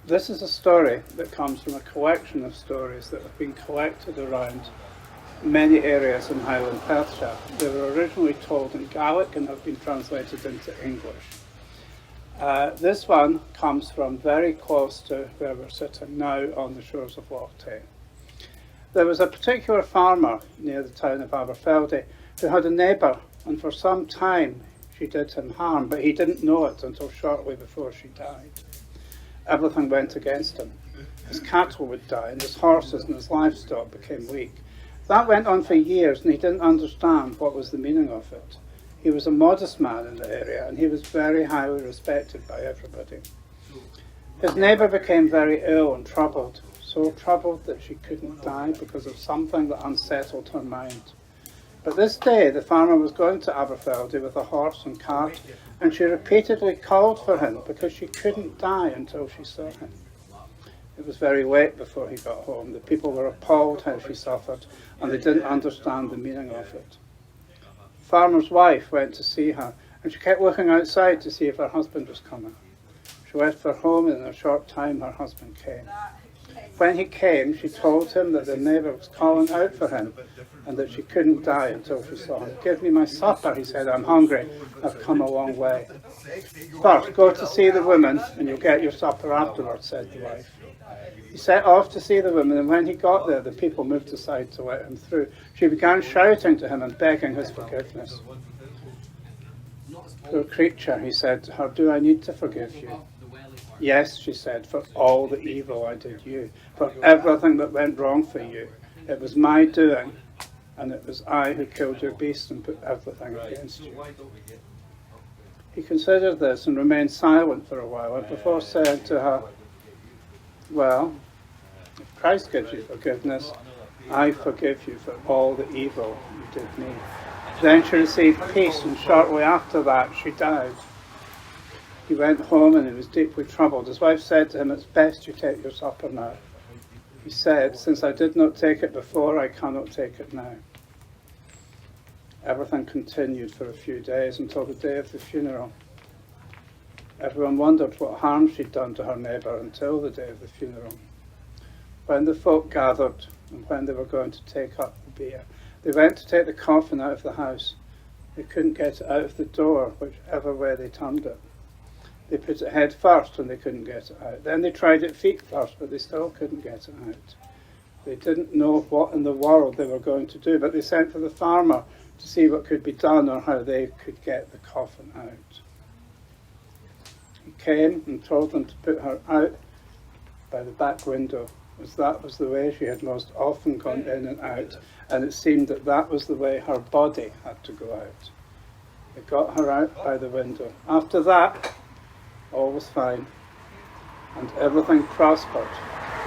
This is a story that comes from a collection of stories that have been collected around many areas in Highland Perthshire. They were originally told in Gaelic and have been translated into English. This one comes from very close to where we're sitting now on the shores of Loch Tay. There was a particular farmer near the town of Aberfeldy who had a neighbour, and for some time she did him harm, but he didn't know it until shortly before she died. Everything went against him. His cattle would die, and his horses and his livestock became weak. That went on for years, and he didn't understand what was the meaning of it. He was a modest man in the area, and he was very highly respected by everybody. His neighbour became very ill and troubled, so troubled that she couldn't die because of something that unsettled her mind. But this day the farmer was going to Aberfeldy with a horse and cart, and she repeatedly called for him because she couldn't die until she saw him. It was very late before he got home. The people were appalled how she suffered, and they didn't understand the meaning of it. The farmer's wife went to see her, and she kept looking outside to see if her husband was coming. She left for home, and in a short time her husband came. When he came, she told him that the neighbour was calling out for him, and that she couldn't die until she saw him. "Give me my supper," he said. "I'm hungry. I've come a long way." "First, go to see the women, and you'll get your supper afterwards," said the wife. He set off to see the women, and when he got there, the people moved aside to let him through. She began shouting to him and begging his forgiveness. "Poor creature," he said to her, "do I need to forgive you?" "Yes," she said, "for all the evil I did you, for everything that went wrong for you. It was my doing, and it was I who killed your beast and put everything against you." He considered this and remained silent for a while, and before saying to her, "Well, if Christ gives you forgiveness, I forgive you for all the evil you did me." Then she received peace, and shortly after that she died. He went home and he was deeply troubled. His wife said to him, "It's best you take your supper now." He said, "Since I did not take it before, I cannot take it now." Everything continued for a few days until the day of the funeral. Everyone wondered what harm she'd done to her neighbour until the day of the funeral. When the folk gathered and when they were going to take up the bier, they went to take the coffin out of the house. They couldn't get it out of the door, whichever way they turned it. They put it head first and they couldn't get it out. Then they tried it feet first, but they still couldn't get it out. They didn't know what in the world they were going to do, but they sent for the farmer to see what could be done or how they could get the coffin out. He came and told them to put her out by the back window, as that was the way she had most often gone in and out, and it seemed that that was the way her body had to go out. They got her out by the window. After that, all was fine, and everything prospered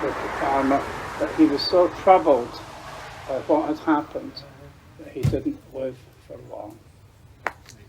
with the farmer, but he was so troubled by what had happened that he didn't live for long.